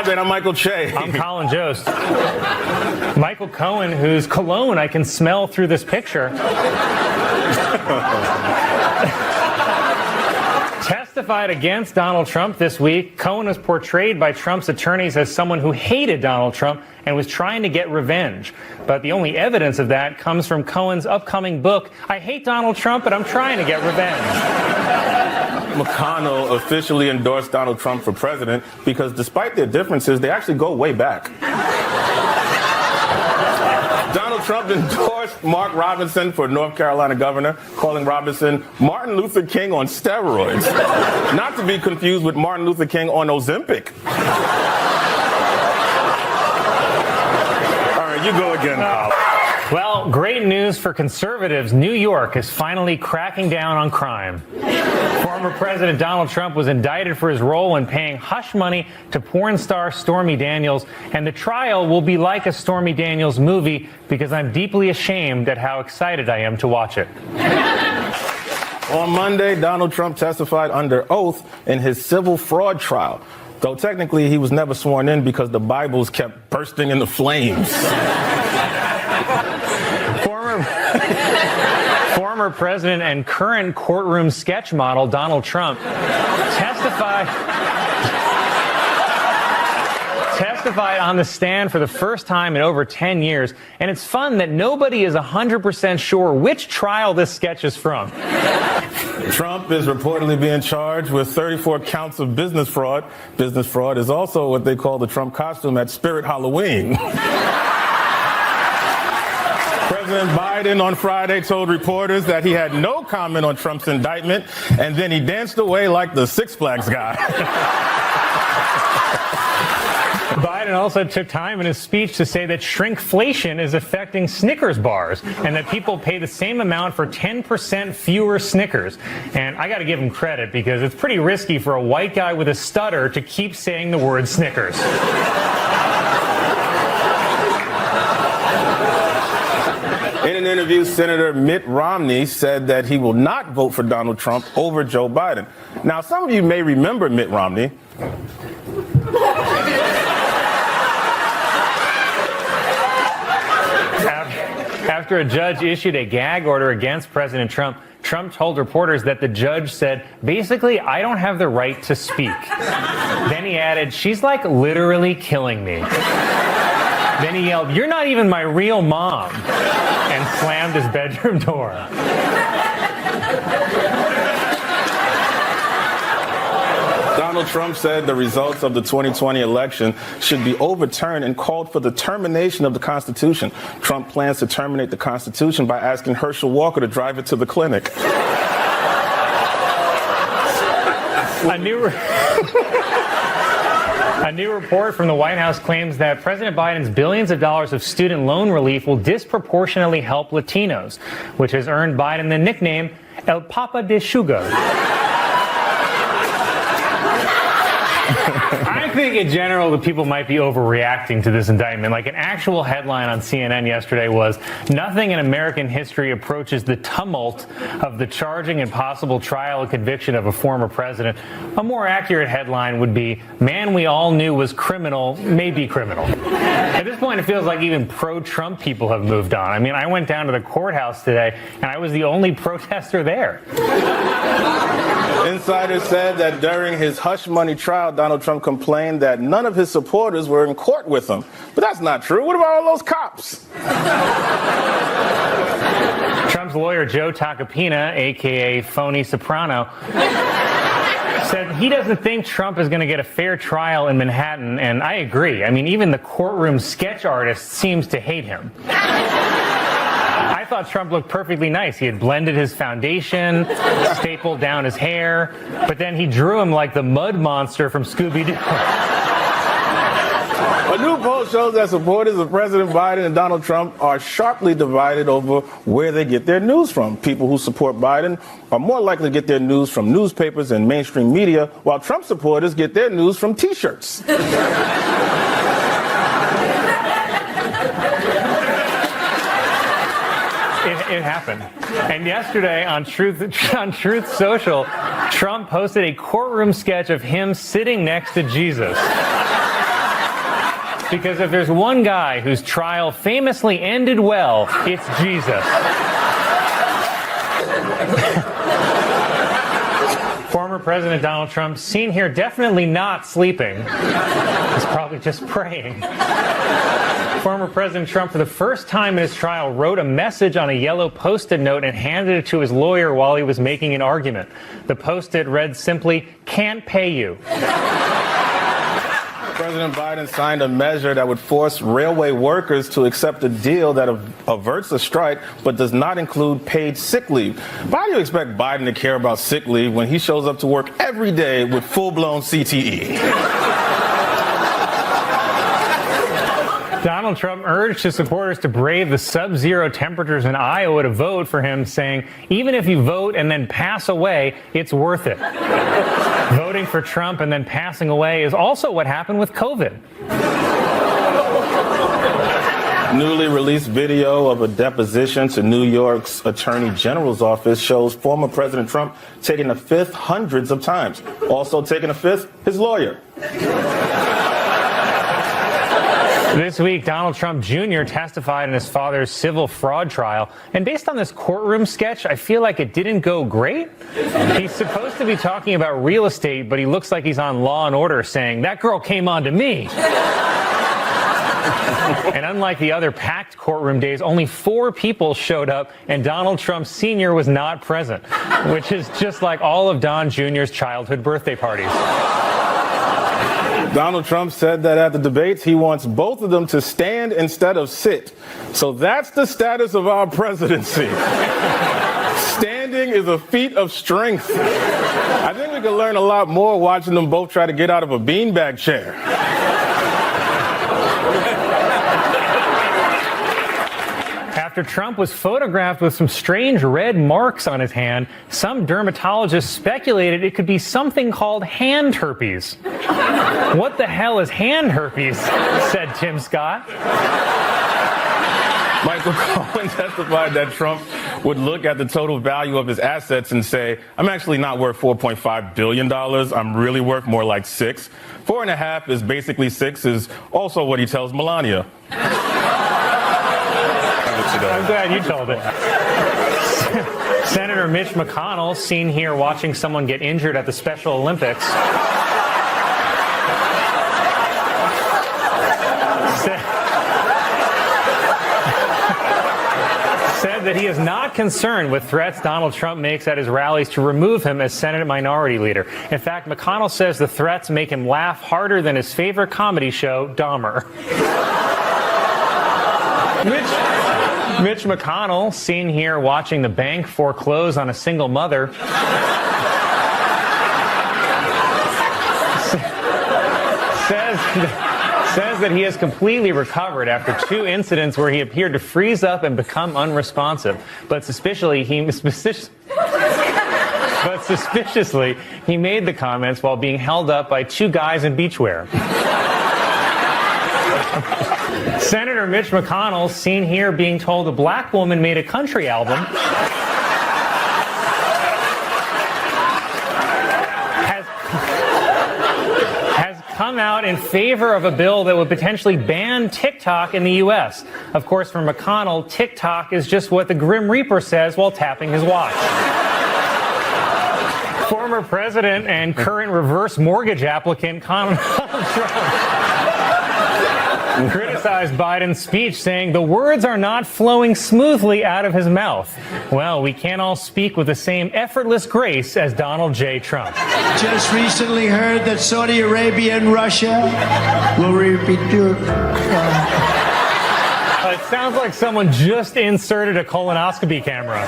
Condon. I'm Michael Che. I'm Colin Jost. Michael Cohen, whose cologne I can smell through this picture, testified against Donald Trump this week. Cohen was portrayed by Trump's attorneys as someone who hated Donald Trump and was trying to get revenge. But the only evidence of that comes from Cohen's upcoming book, I Hate Donald Trump, but I'm Trying to Get Revenge. McConnell officially endorsed Donald Trump for president because despite their differences, they actually go way back. Donald Trump endorsed Mark Robinson for North Carolina governor, calling Robinson Martin Luther King on steroids. Not to be confused with Martin Luther King on Ozempic. All right, you go again, Kyle. Well, great news for conservatives. New York is finally cracking down on crime. Former President Donald Trump was indicted for his role in paying hush money to porn star Stormy Daniels, and the trial will be like a Stormy Daniels movie because I'm deeply ashamed at how excited I am to watch it. On Monday, Donald Trump testified under oath in his civil fraud trial, though technically he was never sworn in because the Bibles kept bursting into flames. Former president and current courtroom sketch model Donald Trump testified on the stand for the first time in over 10 years. And it's fun that nobody is 100% sure which trial this sketch is from. Trump is reportedly being charged with 34 counts of business fraud. Business fraud is also what they call the Trump costume at Spirit Halloween. President Biden on Friday told reporters that he had no comment on Trump's indictment, and then he danced away like the Six Flags guy. Biden also took time in his speech to say that shrinkflation is affecting Snickers bars and that people pay the same amount for 10% fewer Snickers. And I got to give him credit because it's pretty risky for a white guy with a stutter to keep saying the word Snickers. In an interview, Senator Mitt Romney said that he will not vote for Donald Trump over Joe Biden. Now, some of you may remember Mitt Romney. After a judge issued a gag order against President Trump, Trump told reporters that the judge said, basically, I don't have the right to speak. Then he added, she's like literally killing me. Then he yelled, you're not even my real mom, and slammed his bedroom door. Donald Trump said the results of the 2020 election should be overturned and called for the termination of the Constitution. Trump plans to terminate the Constitution by asking Herschel Walker to drive it to the clinic. A new report from the White House claims that President Biden's billions of dollars of student loan relief will disproportionately help Latinos, which has earned Biden the nickname El Papa de Sugar. I think in general the people might be overreacting to this indictment. Like an actual headline on CNN yesterday was, nothing in American history approaches the tumult of the charging and possible trial and conviction of a former president. A more accurate headline would be, man we all knew was criminal, may be criminal. At this point, it feels like even pro-Trump people have moved on. I mean, I went down to the courthouse today and I was the only protester there. Insiders said that during his hush money trial, Donald Trump complained that none of his supporters were in court with him. But that's not true. What about all those cops? Trump's lawyer, Joe Tacopina, a.k.a. Phony Soprano, said he doesn't think Trump is going to get a fair trial in Manhattan, and I agree. I mean, even the courtroom sketch artist seems to hate him. I thought Trump looked perfectly nice. He had blended his foundation, stapled down his hair, but then he drew him like the mud monster from Scooby-Doo. A new poll shows that supporters of President Biden and Donald Trump are sharply divided over where they get their news from. People who support Biden are more likely to get their news from newspapers and mainstream media, while Trump supporters get their news from T-shirts. It happened. And yesterday on Truth Social, Trump posted a courtroom sketch of him sitting next to Jesus. Because if there's one guy whose trial famously ended well, it's Jesus. Former President Donald Trump, seen here definitely not sleeping. He's probably just praying. Former President Trump, for the first time in his trial, wrote a message on a yellow Post-it note and handed it to his lawyer while he was making an argument. The Post-it read simply, "Can't pay you." President Biden signed a measure that would force railway workers to accept a deal that averts a strike but does not include paid sick leave. Why do you expect Biden to care about sick leave when he shows up to work every day with full-blown CTE? Donald Trump urged his supporters to brave the sub-zero temperatures in Iowa to vote for him, saying, even if you vote and then pass away, it's worth it. Voting for Trump and then passing away is also what happened with COVID. Newly released video of a deposition to New York's Attorney General's office shows former President Trump taking a fifth hundreds of times. Also taking a fifth, his lawyer. This week, Donald Trump Jr. testified in his father's civil fraud trial. And based on this courtroom sketch, I feel like it didn't go great. He's supposed to be talking about real estate, but he looks like he's on Law and Order saying, "That girl came on to me." And unlike the other packed courtroom days, only 4 people showed up, and Donald Trump Sr. was not present, which is just like all of Don Jr.'s childhood birthday parties. Donald Trump said that at the debates, he wants both of them to stand instead of sit. So that's the status of our presidency. Standing is a feat of strength. I think we could learn a lot more watching them both try to get out of a beanbag chair. After Trump was photographed with some strange red marks on his hand, some dermatologists speculated it could be something called hand herpes. What the hell is hand herpes? Said Tim Scott. Michael Cohen testified that Trump would look at the total value of his assets and say, "I'm actually not worth $4.5 billion. I'm really worth more like 6. 4.5 is basically 6 is also what he tells Melania. I'm glad you told it. Senator Mitch McConnell, seen here watching someone get injured at the Special Olympics, said that he is not concerned with threats Donald Trump makes at his rallies to remove him as Senate Minority Leader. In fact, McConnell says the threats make him laugh harder than his favorite comedy show, Dahmer. Mitch McConnell, seen here watching the bank foreclose on a single mother, says that he has completely recovered after 2 incidents where he appeared to freeze up and become unresponsive. But suspiciously, he made the comments while being held up by 2 guys in beachwear. Senator Mitch McConnell, seen here being told a black woman made a country album, has come out in favor of a bill that would potentially ban TikTok in the U.S. Of course, for McConnell, TikTok is just what the Grim Reaper says while tapping his watch. Former president and current reverse mortgage applicant Donald Trump criticized Biden's speech, saying the words are not flowing smoothly out of his mouth. Well, we can't all speak with the same effortless grace as Donald J. Trump. Just recently heard that Saudi Arabia and Russia will repeat. It sounds like someone just inserted a colonoscopy camera.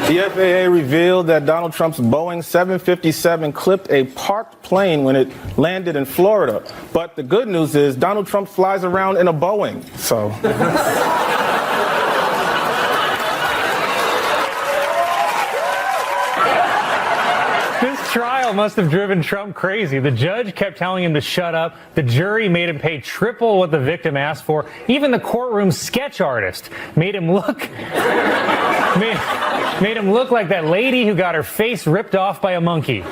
The FAA revealed that Donald Trump's Boeing 757 clipped a parked plane when it landed in Florida. But the good news is Donald Trump flies around in a Boeing, so... This trial must have driven Trump crazy. The judge kept telling him to shut up. The jury made him pay triple what the victim asked for. Even the courtroom sketch artist made him look like that lady who got her face ripped off by a monkey.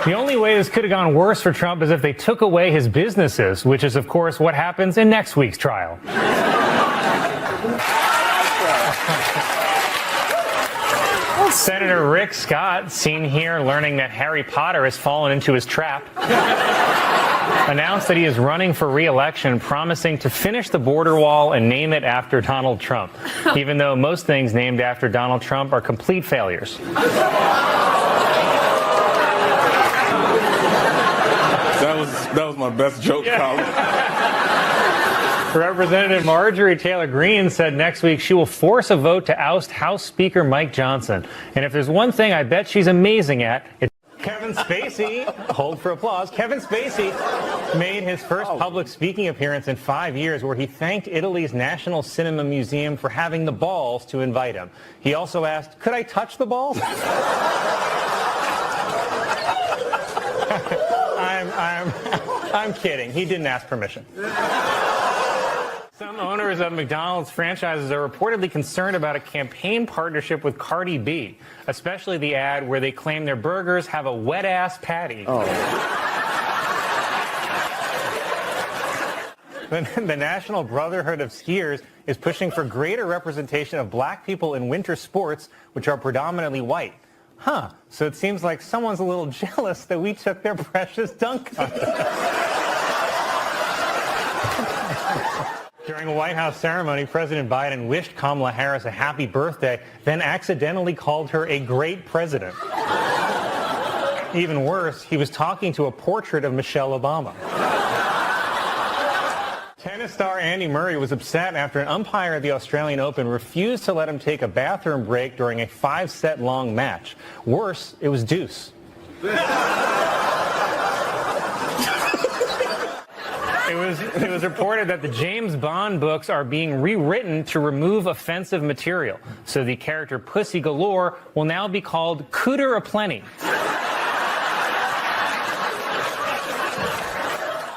The only way this could have gone worse for Trump is if they took away his businesses, which is, of course, what happens in next week's trial. Senator Rick Scott, seen here learning that Harry Potter has fallen into his trap, announced that he is running for re-election, promising to finish the border wall and name it after Donald Trump, even though most things named after Donald Trump are complete failures. That was my best joke, Colin. Representative Marjorie Taylor Greene said next week she will force a vote to oust House Speaker Mike Johnson. And if there's one thing I bet she's amazing at, it's Kevin Spacey. Hold for applause. Kevin Spacey made his first public speaking appearance in 5 years, where he thanked Italy's National Cinema Museum for having the balls to invite him. He also asked, "Could I touch the balls?" I'm kidding. He didn't ask permission. Some owners of McDonald's franchises are reportedly concerned about a campaign partnership with Cardi B, especially the ad where they claim their burgers have a wet-ass patty. The National Brotherhood of Skiers is pushing for greater representation of black people in winter sports, which are predominantly white. So it seems like someone's a little jealous that we took their precious dunk contest. During a White House ceremony, President Biden wished Kamala Harris a happy birthday, then accidentally called her a great president. Even worse, he was talking to a portrait of Michelle Obama. Tennis star Andy Murray was upset after an umpire at the Australian Open refused to let him take a bathroom break during a 5-set long match. Worse, it was deuce. It was reported that the James Bond books are being rewritten to remove offensive material. So the character Pussy Galore will now be called Cooter Aplenty.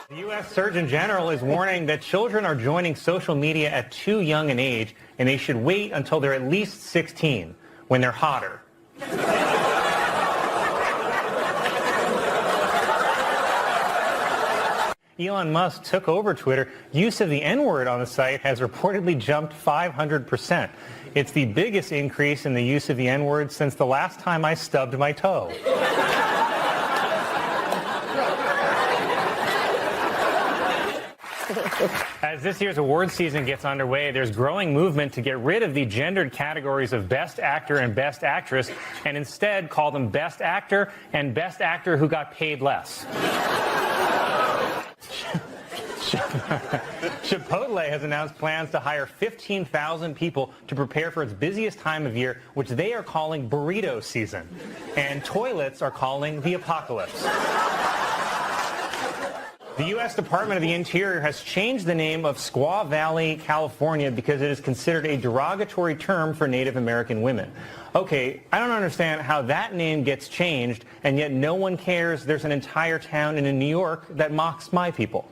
The U.S. Surgeon General is warning that children are joining social media at too young an age, and they should wait until they're at least 16, when they're hotter. Elon Musk took over Twitter. Use of the N-word on the site has reportedly jumped 500%. It's the biggest increase in the use of the N-word since the last time I stubbed my toe. As this year's award season gets underway, there's growing movement to get rid of the gendered categories of Best Actor and Best Actress and instead call them Best Actor and Best Actor who got paid less. Chipotle has announced plans to hire 15,000 people to prepare for its busiest time of year, which they are calling burrito season. And toilets are calling the apocalypse. The U.S. Department of the Interior has changed the name of Squaw Valley, California, because it is considered a derogatory term for Native American women. Okay, I don't understand how that name gets changed, and yet no one cares there's an entire town in New York that mocks my people.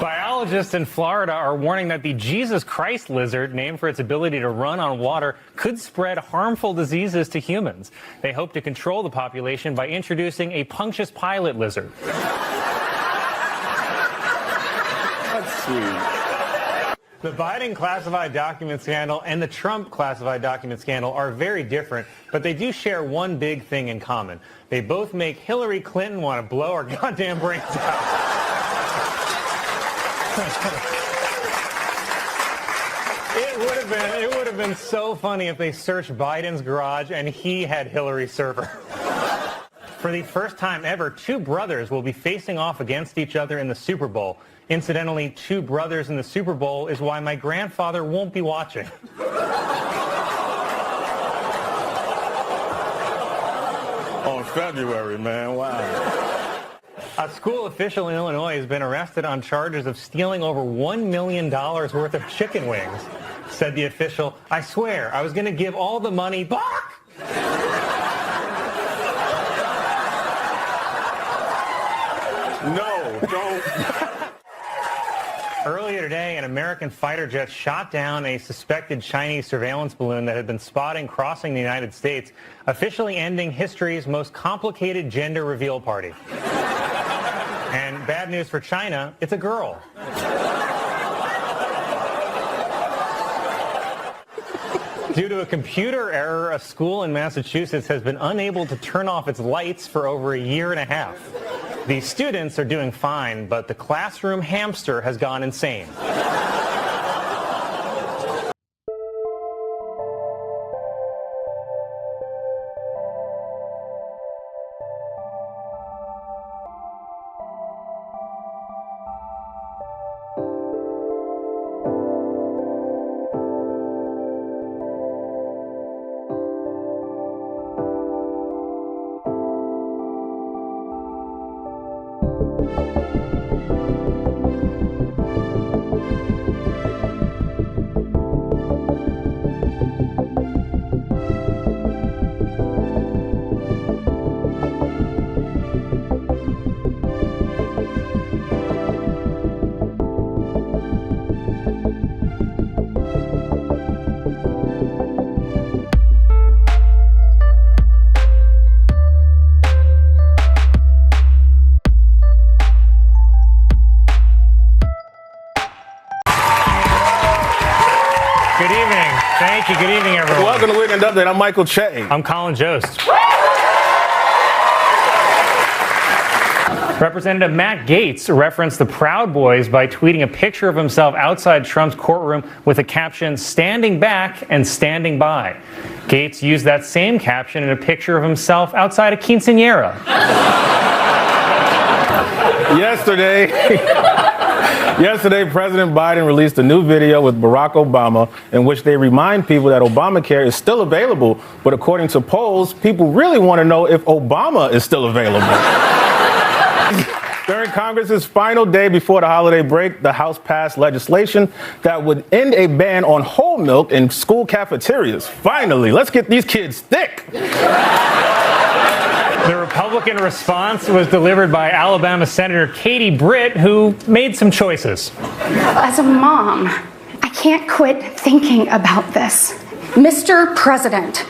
Biologists in Florida are warning that the Jesus Christ lizard, named for its ability to run on water, could spread harmful diseases to humans. They hope to control the population by introducing a Pontius Pilate lizard. That's sweet. The Biden classified document scandal and the Trump classified document scandal are very different, but they do share one big thing in common. They both make Hillary Clinton want to blow our goddamn brains out. It would have been so funny if they searched Biden's garage and he had Hillary's server. For the first time ever, two brothers will be facing off against each other in the Super Bowl. Incidentally, two brothers in the Super Bowl is why my grandfather won't be watching. On February, man, wow. A school official in Illinois has been arrested on charges of stealing over $1 million worth of chicken wings. Said the official, "I swear, I was going to give all the money back." No, don't. Earlier today, an American fighter jet shot down a suspected Chinese surveillance balloon that had been spotted crossing the United States, officially ending history's most complicated gender reveal party. And bad news for China, it's a girl. Due to a computer error, a school in Massachusetts has been unable to turn off its lights for over a year and a half. The students are doing fine, but the classroom hamster has gone insane. Good evening. Thank you. Good evening, everyone. Welcome to Weekend Update. I'm Michael Che. I'm Colin Jost. Representative Matt Gaetz referenced the Proud Boys by tweeting a picture of himself outside Trump's courtroom with a caption, "Standing back and standing by." Gaetz used that same caption in a picture of himself outside a quinceañera. Yesterday, President Biden released a new video with Barack Obama in which they remind people that Obamacare is still available. But according to polls, people really want to know if Obama is still available. During Congress's final day before the holiday break, the House passed legislation that would end a ban on whole milk in school cafeterias. Finally, let's get these kids thick. The Republican response was delivered by Alabama Senator Katie Britt, who made some choices. As a mom, I can't quit thinking about this. Mr. President,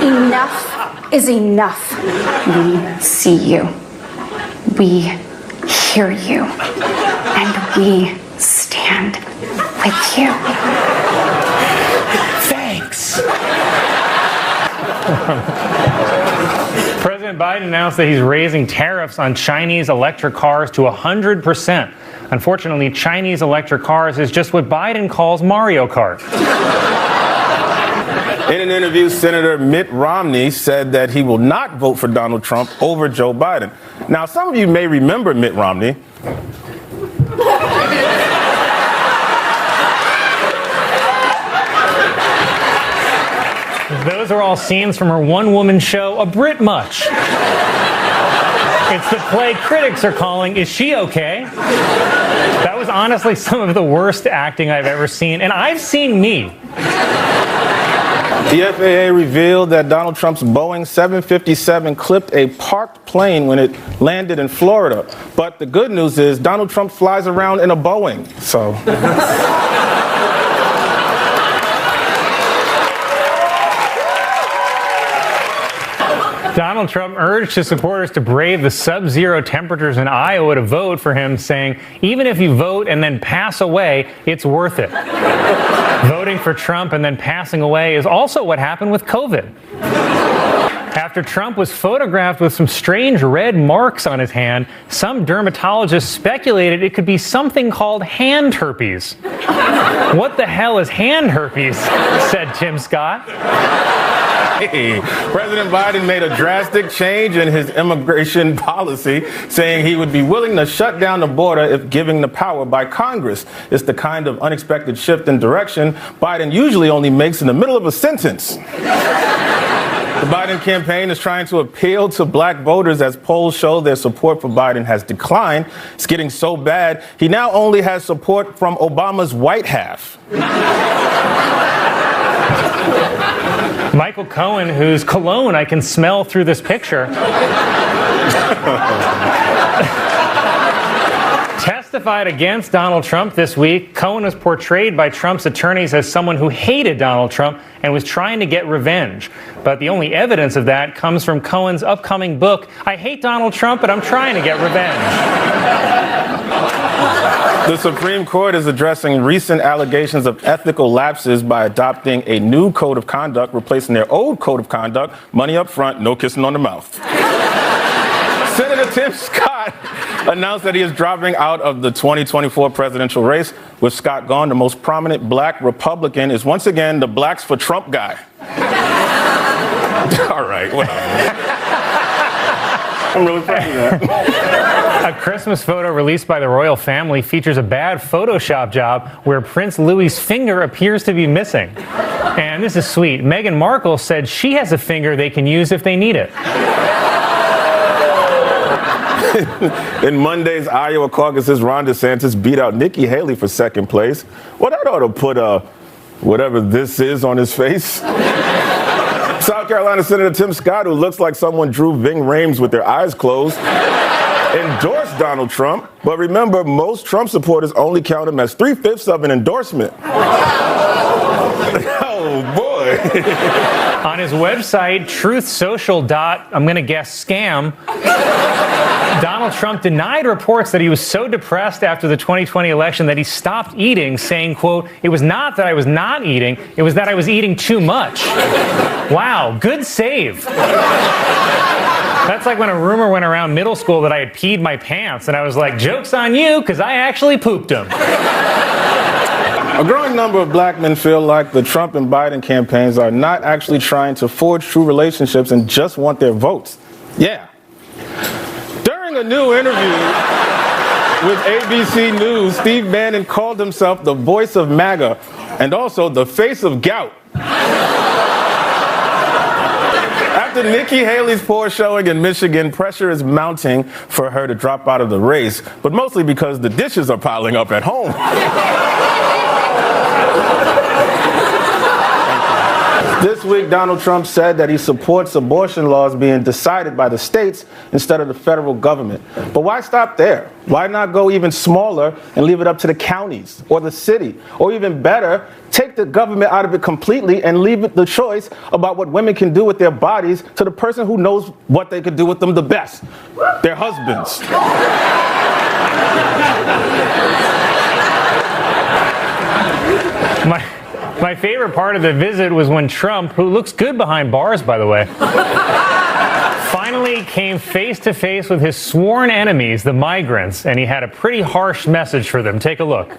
enough is enough. We see you. We hear you. And we stand with you. Thanks. President Biden announced that he's raising tariffs on Chinese electric cars to 100%. Unfortunately, Chinese electric cars is just what Biden calls Mario Kart. In an interview, Senator Mitt Romney said that he will not vote for Donald Trump over Joe Biden. Now, some of you may remember Mitt Romney. Those are all scenes from her one-woman show, A Brit Much. It's the play critics are calling, Is She Okay? That was honestly some of the worst acting I've ever seen, and I've seen me. The FAA revealed that Donald Trump's Boeing 757 clipped a parked plane when it landed in Florida. But the good news is Donald Trump flies around in a Boeing, so... Donald Trump urged his supporters to brave the sub-zero temperatures in Iowa to vote for him, saying, even if you vote and then pass away, it's worth it. Voting for Trump and then passing away is also what happened with COVID. After Trump was photographed with some strange red marks on his hand, some dermatologists speculated it could be something called hand herpes. What the hell is hand herpes? Said Tim Scott. President Biden made a drastic change in his immigration policy, saying he would be willing to shut down the border if given the power by Congress. It's the kind of unexpected shift in direction Biden usually only makes in the middle of a sentence. The Biden campaign is trying to appeal to black voters as polls show their support for Biden has declined. It's getting so bad, he now only has support from Obama's white half. Michael Cohen, whose cologne I can smell through this picture, testified testified against Donald Trump this week. Cohen was portrayed by Trump's attorneys as someone who hated Donald Trump and was trying to get revenge. But the only evidence of that comes from Cohen's upcoming book, I Hate Donald Trump, but I'm Trying to Get Revenge. The Supreme Court is addressing recent allegations of ethical lapses by adopting a new code of conduct, replacing their old code of conduct, money up front, no kissing on the mouth. Senator Tim Scott announced that he is dropping out of the 2024 presidential race. With Scott gone, the most prominent black Republican is once again the Blacks for Trump guy. All right, whatever. I'm really proud of that. A Christmas photo released by the royal family features a bad Photoshop job where Prince Louis's finger appears to be missing. And this is sweet. Meghan Markle said she has a finger they can use if they need it. In Monday's Iowa caucuses, Ron DeSantis beat out Nikki Haley for second place. Well, that ought to put whatever this is on his face. South Carolina Senator Tim Scott, who looks like someone drew Ving Rhames with their eyes closed, endorsed Donald Trump. But remember, most Trump supporters only count him as 3/5 of an endorsement. Oh, boy. On his website, truthsocial. I'm going to guess scam, Donald Trump denied reports that he was so depressed after the 2020 election that he stopped eating, saying, quote, it was not that I was not eating, it was that I was eating too much. Wow, good save. That's like when a rumor went around middle school that I had peed my pants, and I was like, joke's on you, because I actually pooped them. A growing number of black men feel like the Trump and Biden campaigns are not actually trying to forge true relationships and just want their votes. Yeah. During a new interview with ABC News, Steve Bannon called himself the voice of MAGA and also the face of gout. After Nikki Haley's poor showing in Michigan, pressure is mounting for her to drop out of the race, but mostly because the dishes are piling up at home. This week, Donald Trump said that he supports abortion laws being decided by the states instead of the federal government. But why stop there? Why not go even smaller and leave it up to the counties or the city? Or even better, take the government out of it completely and leave it the choice about what women can do with their bodies to the person who knows what they could do with them the best, their husbands. My favorite part of the visit was when Trump, who looks good behind bars, by the way, finally came face to face with his sworn enemies, the migrants, and he had a pretty harsh message for them. Take a look.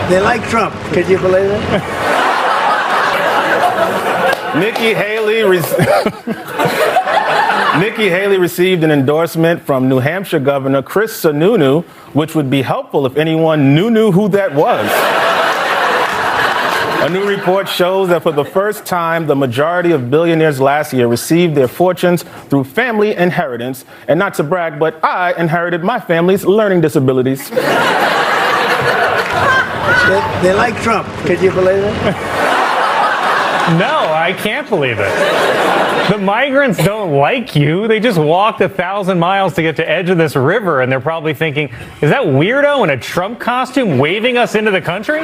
They like Trump. Can you believe it? Nikki Haley received an endorsement from New Hampshire Governor Chris Sununu, which would be helpful if anyone knew who that was. A new report shows that for the first time, the majority of billionaires last year received their fortunes through family inheritance. And not to brag, but I inherited my family's learning disabilities. They like Trump. Can you believe it? No, I can't believe it. The migrants don't like you. They just walked 1,000 miles to get to the edge of this river, and they're probably thinking, is that weirdo in a Trump costume waving us into the country?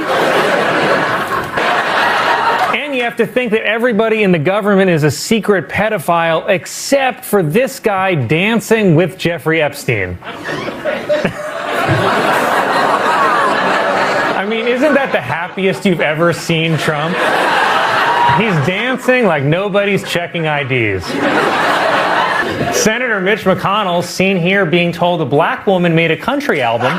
And you have to think that everybody in the government is a secret pedophile except for this guy dancing with Jeffrey Epstein. I mean, isn't that the happiest you've ever seen Trump? He's dancing like nobody's checking IDs. Senator Mitch McConnell, seen here being told a black woman made a country album,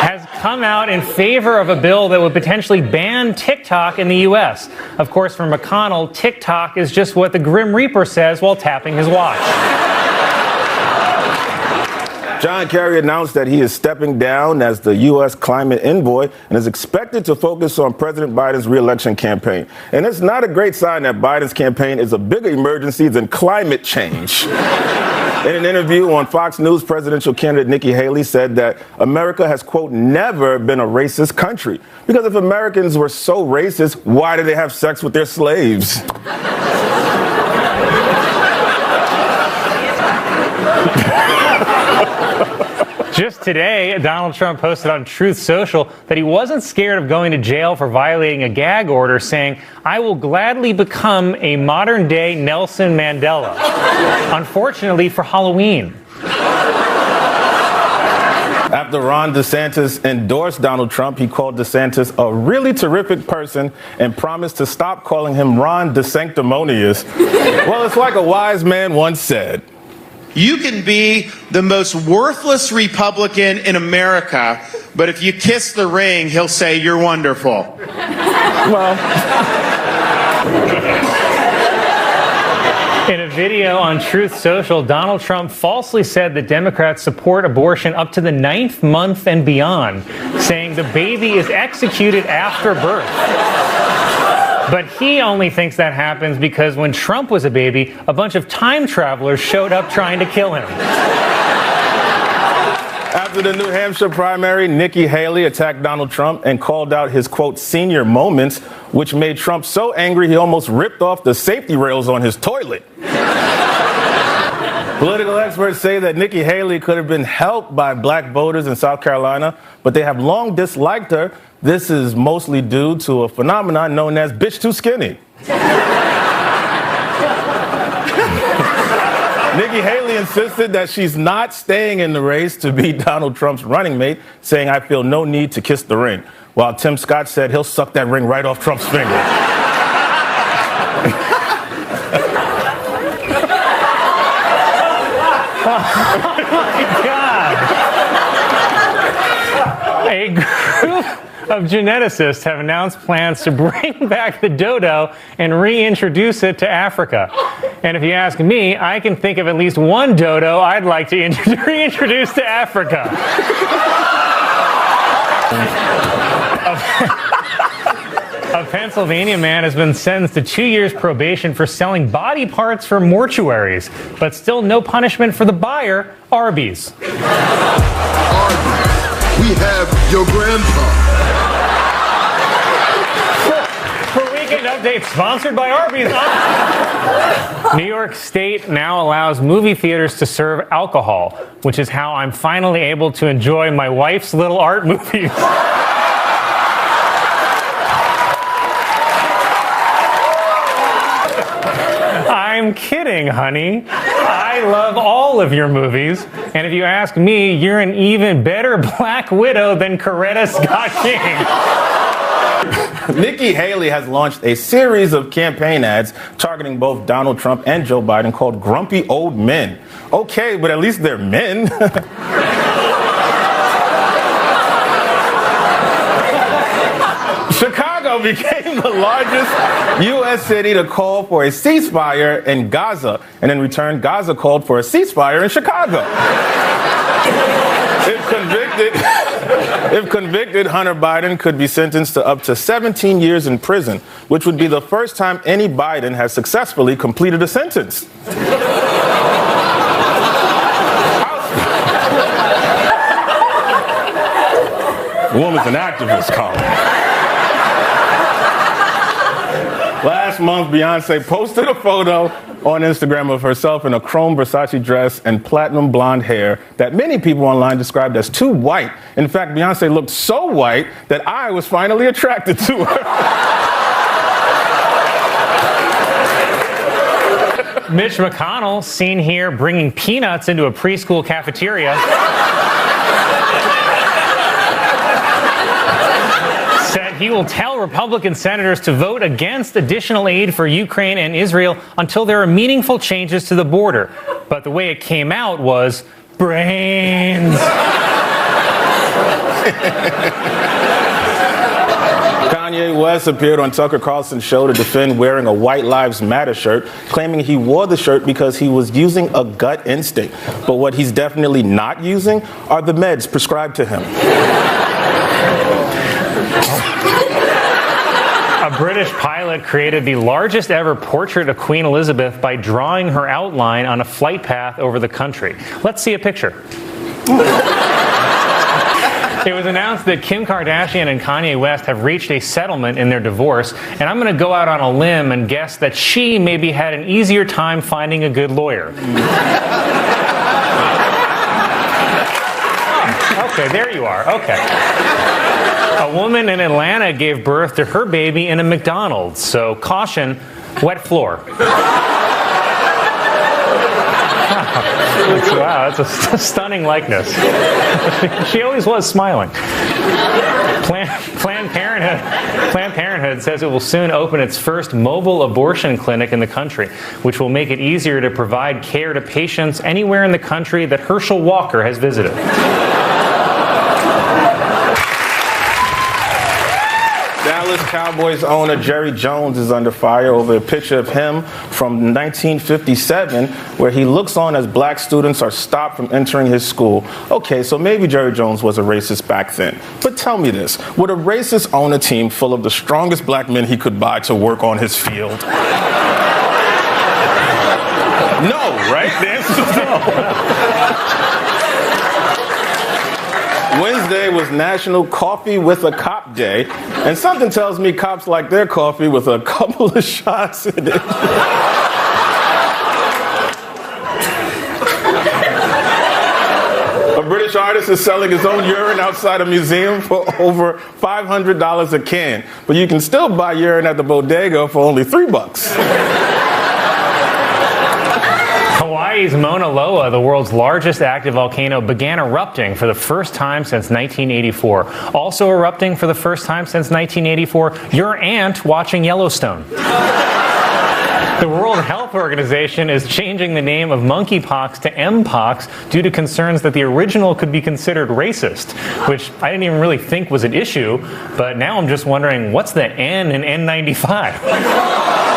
has come out in favor of a bill that would potentially ban TikTok in the U.S. Of course, for McConnell, TikTok is just what the Grim Reaper says while tapping his watch. John Kerry announced that he is stepping down as the U.S. climate envoy and is expected to focus on President Biden's re-election campaign. And it's not a great sign that Biden's campaign is a bigger emergency than climate change. In an interview on Fox News, presidential candidate Nikki Haley said that America has, quote, never been a racist country. Because if Americans were so racist, why did they have sex with their slaves? Just today, Donald Trump posted on Truth Social that he wasn't scared of going to jail for violating a gag order, saying, "I will gladly become a modern-day Nelson Mandela." Unfortunately for Halloween. After Ron DeSantis endorsed Donald Trump, he called DeSantis a really terrific person and promised to stop calling him Ron DeSanctimonious. Well, it's like a wise man once said. You can be the most worthless Republican in America, but if you kiss the ring, he'll say you're wonderful. Well, in a video on Truth Social, Donald Trump falsely said that Democrats support abortion up to the 9th month and beyond, saying the baby is executed after birth. But he only thinks that happens because when Trump was a baby, a bunch of time travelers showed up trying to kill him. After the New Hampshire primary, Nikki Haley attacked Donald Trump and called out his, quote, senior moments, which made Trump so angry he almost ripped off the safety rails on his toilet. Political experts say that Nikki Haley could have been helped by black voters in South Carolina, but they have long disliked her. This is mostly due to a phenomenon known as bitch too skinny. Nikki Haley insisted that she's not staying in the race to be Donald Trump's running mate, saying, "I feel no need to kiss the ring," while Tim Scott said he'll suck that ring right off Trump's finger. Oh my God. A group of geneticists have announced plans to bring back the dodo and reintroduce it to Africa. And if you ask me, I can think of at least one dodo I'd like to reintroduce to Africa. A Pennsylvania man has been sentenced to 2 years probation for selling body parts for mortuaries, but still no punishment for the buyer, Arby's. We have your grandpa. For Weekend Update, sponsored by Arby's. New York State now allows movie theaters to serve alcohol, which is how I'm finally able to enjoy my wife's little art movies. I'm kidding, honey. I love all of your movies. And if you ask me, you're an even better Black Widow than Coretta Scott King. Nikki Haley has launched a series of campaign ads targeting both Donald Trump and Joe Biden called Grumpy Old Men. Okay, but at least they're men. Chicago became the largest U.S. city to call for a ceasefire in Gaza, and in return, Gaza called for a ceasefire in Chicago. If convicted, Hunter Biden could be sentenced to up to 17 years in prison, which would be the first time any Biden has successfully completed a sentence. The woman's an activist, Colin. Last month, Beyonce posted a photo on Instagram of herself in a chrome Versace dress and platinum blonde hair that many people online described as too white. In fact, Beyonce looked so white that I was finally attracted to her. Mitch McConnell, seen here bringing peanuts into a preschool cafeteria, said he will tell Republican senators to vote against additional aid for Ukraine and Israel until there are meaningful changes to the border. But the way it came out was brains. Kanye West appeared on Tucker Carlson's show to defend wearing a White Lives Matter shirt, claiming he wore the shirt because he was using a gut instinct. But what he's definitely not using are the meds prescribed to him. A British pilot created the largest ever portrait of Queen Elizabeth by drawing her outline on a flight path over the country. Let's see a picture. It was announced that Kim Kardashian and Kanye West have reached a settlement in their divorce, and I'm going to go out on a limb and guess that she maybe had an easier time finding a good lawyer. Okay, there you are. Okay. A woman in Atlanta gave birth to her baby in a McDonald's, so caution, wet floor. Wow, that's a stunning likeness. She always was smiling. Planned Parenthood says it will soon open its first mobile abortion clinic in the country, which will make it easier to provide care to patients anywhere in the country that Herschel Walker has visited. Dallas Cowboys owner Jerry Jones is under fire over a picture of him from 1957 where he looks on as black students are stopped from entering his school. Okay, so maybe Jerry Jones was a racist back then. But tell me this, would a racist own a team full of the strongest black men he could buy to work on his field? No, right? The answer is no. Wednesday was National Coffee with a Cop Day, and something tells me cops like their coffee with a couple of shots in it. A British artist is selling his own urine outside a museum for over $500 a can, but you can still buy urine at the bodega for only $3. Hawaii's Mauna Loa, the world's largest active volcano, began erupting for the first time since 1984. Also erupting for the first time since 1984, your aunt watching Yellowstone. The World Health Organization is changing the name of monkeypox to Mpox due to concerns that the original could be considered racist, which I didn't even really think was an issue, but now I'm just wondering, what's the N in N95?